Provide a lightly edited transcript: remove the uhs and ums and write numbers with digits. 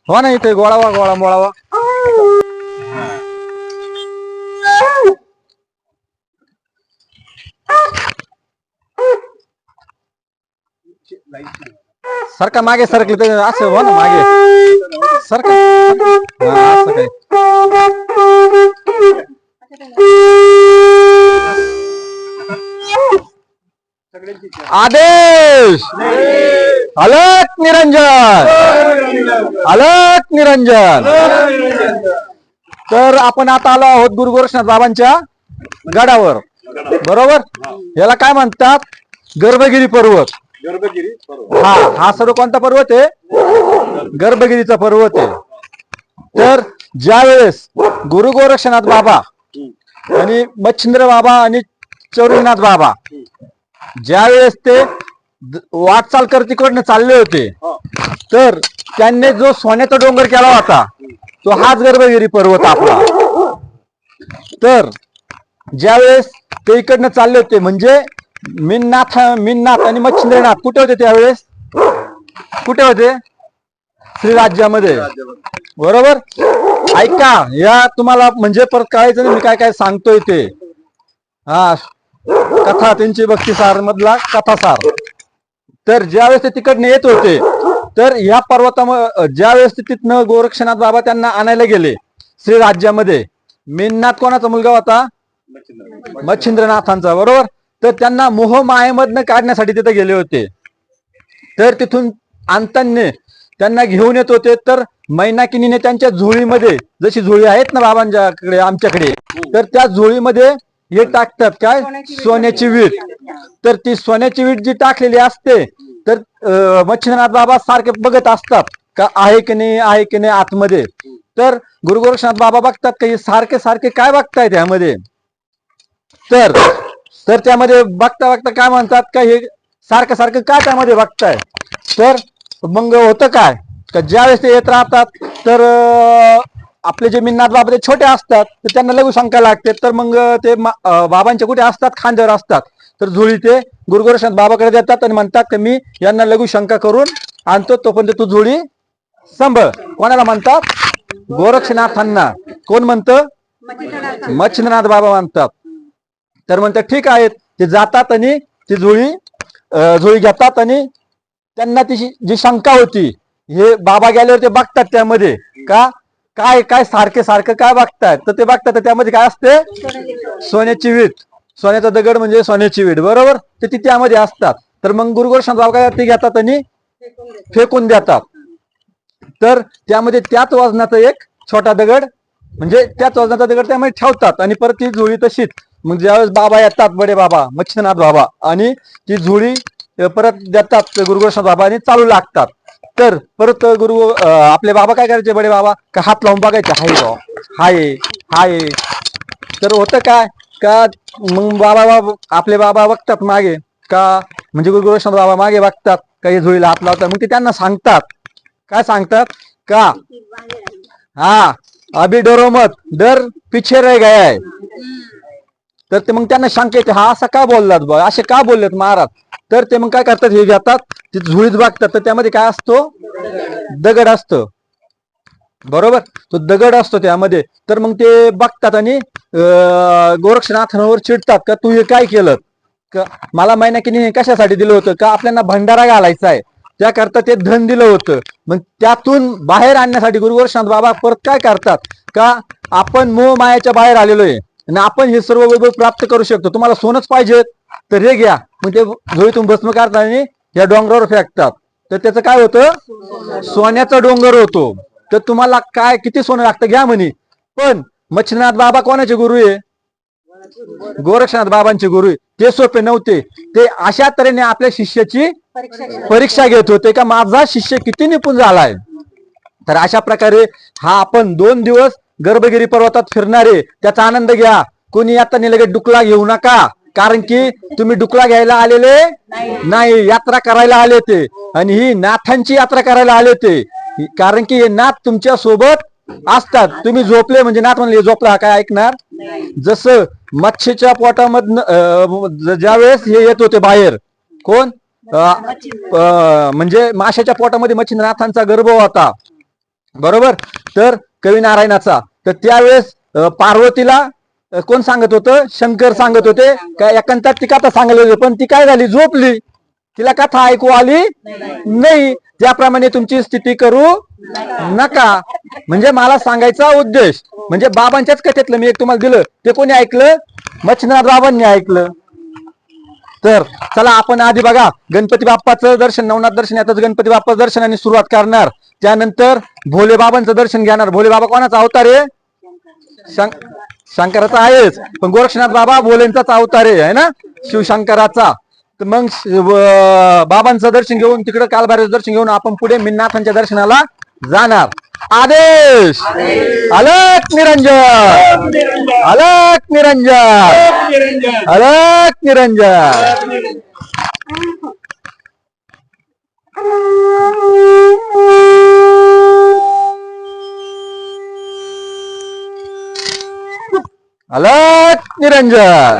हो ना, इथे गोळावा गोळा मोळावा. सरका मागे सरकले तर असं हो ना, मागे सरका. असं काय आदेश. अलक निरंजन, अलक निरंजन. तर आपण आता आलो आहोत गुरु गोरक्षनाथ बाबांच्या गडावर, बरोबर. याला काय म्हणतात? गर्भगिरी पर्वत. हा सर्व कोणता पर्वत आहे? गर्भगिरीचा पर्वत आहे. तर ज्या वेळेस गुरु गोरक्षनाथ बाबा आणि मच्छिंद्र बाबा आणि चौरंगनाथ बाबा ज्या वेळेस ते वाटचाल करत तिकडनं चालले होते, तर त्यांनी जो सोन्याचा डोंगर केला होता तो हाच गर्भगिरी पर्वत आपला. तर ज्या वेळेस ते इकडनं चालले होते, म्हणजे मिननाथ आणि मच्छिंद्रनाथ कुठे होते त्यावेळेस? कुठे होते? श्रीराज्यामध्ये, बरोबर. ऐका, या तुम्हाला म्हणजे परत कळायचं नाही मी काय काय सांगतोय ते. हा कथा त्यांची भक्तिसार मधला कथासार. तर ज्यावेळेस ते तिकडनं येत होते, तर ह्या पर्वतामध्ये ज्यावेळेस ते तिथनं गोरक्षनाथ बाबा त्यांना आणायला गेले श्रीराज्यामध्ये. मिननाथ कोणाचा मुलगा होता? मच्छिंद्रनाथांचा, बरोबर. तर त्यांना मोह मायेमधनं काढण्यासाठी तिथे गेले होते. तर तिथून आणताना त्यांना घेऊन येत होते. तर मैनाकिनीने त्यांच्या झोळीमध्ये, जशी झोळी आहेत ना बाबांच्याकडे आमच्याकडे, तर त्या झोळीमध्ये हे टाकतात काय? सोन्याची वीट. तर ती सोन्याची वीट जी टाकलेली असते, तर मच्छिंद्रनाथ बाबा सारखे बघत असतात का आहे की नाही, आहे की नाही आतमध्ये. तर गुरु गोरक्षनाथ बाबा बघतात का हे सारखे सारखे काय बघताय त्यामध्ये. तर त्यामध्ये बघता बघता काय म्हणतात का हे सारखं सारखं काय त्यामध्ये बघताय. तर मग होतं काय का ज्यावेळेस ते येत राहतात, तर आपले जे मिननाथ बाबा ते छोटे असतात, तर त्यांना लघु शंका लागते. तर मग ते बाबांचे कुठे असतात? खांद्यावर असतात. तर झोळी ते गुरु गोरक्षनाथ बाबाकडे देतात आणि म्हणतात की मी यांना लघु शंका करून आणतो, तोपर्यंत तू झोळी सांभाळ. कोणाला म्हणतात? गोरक्षनाथांना. कोण म्हणतं? मच्छिंद्रनाथ बाबा म्हणतात. तर म्हणतात ठीक आहे. ते जातात आणि ती झोळी घेतात आणि त्यांना ती जी शंका होती, हे बाबा गेल्यावर ते बघतात त्यामध्ये का काय काय सारखे सारखं काय बघतात. तर ते बघतात, तर त्यामध्ये काय असते? सोन्याची वीट. सोन्याचा दगड म्हणजे सोन्याची वीट, बरोबर. तर ती त्यामध्ये असतात. तर मग गुरु गोरक्षनाथ बाबा काय ते घेतात आणि फेकून देतात. तर त्यामध्ये त्याच वजनाचा एक छोटा दगड, म्हणजे त्याच वजनाचा दगड त्यामध्ये ठेवतात आणि परत ती झोळी तशीच. मग ज्यावेळेस बाबा येतात, बडे बाबा मच्छिंद्रनाथ बाबा, आणि ती झोळी परत देतात गुरु गोरक्षनाथ बाबा आणि चालू लागतात. तर परत आपले बाबा काय करायचे? बडे बाबा का हात लावून बघायचे, हाय हाय हाय. तर होतं काय का मग बाबा आपले बाबा बघतात मागे का, म्हणजे गुरु गोरक्षनाथ बाबा मागे बघतात का हे झोळीला हात लावतात. मग ते त्यांना सांगतात, काय सांगतात का? हा, अभी डरो मत, डर पिछे रह गया है. तर ते मग त्यांना शंका येते, हा असं का बोललात बा, असे का बोललेत महाराज. तर ते मग काय करतात, हे घेतात ते झोळीत बघतात, तर त्यामध्ये काय असतो? दगड असतो, बरोबर. तो दगड असतो त्यामध्ये. तर मग ते बघतात आणि गोरक्षनाथांवर चिडतात का तू हे काय केलं, का मला मैनाकीने कशासाठी दिलं होतं? का आपल्याला भंडारा घालायचा आहे, त्याकरता ते धन दिलं होतं. मग त्यातून बाहेर आणण्यासाठी गुरु गोरक्षनाथ बाबा परत काय करतात का आपण मोह मायाच्या बाहेर आलेलो आहे आणि आपण हे सर्व वैभव प्राप्त करू शकतो. तुम्हाला सोनच पाहिजे तर हे घ्या. मग ते झोळीतून भस्म काढतात आणि या डोंगरावर फेकतात. तर त्याचं काय होतं? सोन्याचा डोंगर होतो. तर तुम्हाला काय किती सोनं लागतं घ्या म्हणे. पण मच्छिंद्रनाथ बाबा कोणाचे गुरु आहे? गोरक्षनाथ बाबांचे गुरु आहे. ते सोपे नव्हते. ते अशा तऱ्हेने आपल्या शिष्याची परीक्षा घेत होते का माझा शिष्य किती निपुण झालाय. तर अशा प्रकारे हा आपण 2 दिवस गर्भगिरी पर्वतात फिरणारे त्याचा आनंद घ्या. कोणी आता लगेच डुकला घेऊ नका, कारण की तुम्ही डुकला घ्यायला आलेले नाही, यात्रा करायला आले ते. आणि ही नाथांची यात्रा करायला आले ते, कारण की हे नाथ तुमच्या सोबत असतात. तुम्ही झोपले म्हणजे नाथ म्हणले झोपला काय ऐकणार. जसं मच्छीच्या पोटामधनं ज्यावेळेस हे येत होते बाहेर, कोण म्हणजे माशाच्या पोटामध्ये मच्छिंद्रनाथांचा गर्भ होता. बरोबर. तर कवी नारायणाचा. तर त्यावेळेस पार्वतीला कोण सांगत होतं? शंकर सांगत होते का एकांतात ती कथा सांगली होती, पण ती काय झाली? झोपली. तिला कथा ऐकू आली नाही. त्याप्रमाणे तुमची स्थिती करू नका. म्हणजे मला सांगायचा उद्देश म्हणजे बाबांच्याच कथेतलं मी एक तुम्हाला दिलं, ते कोणी ऐकलं? मच्छिंद्रनाथ बाबांनी ऐकलं. तर चला आपण आधी बघा गणपती बाप्पाचं दर्शन, नवनाथ दर्शन, यातच गणपती बाप्पाचं दर्शनाने सुरुवात करणार. त्यानंतर भोले बाबांचं दर्शन घेणार. भोले बाबा कोणाचा अवतार आहे? शंकराचा आहेच, पण गोरक्षनाथ बाबा भोलेंचाच अवतार आहे ना, शिवशंकराचा. तर मग बाबांचं दर्शन घेऊन तिकडे कालभैरवाचं दर्शन घेऊन आपण पुढे मिन्नाथांच्या दर्शनाला जाणार. आदेश. अलक निरंजन, अलक निरंजन, अलक निरंजन. अलक निरंजन.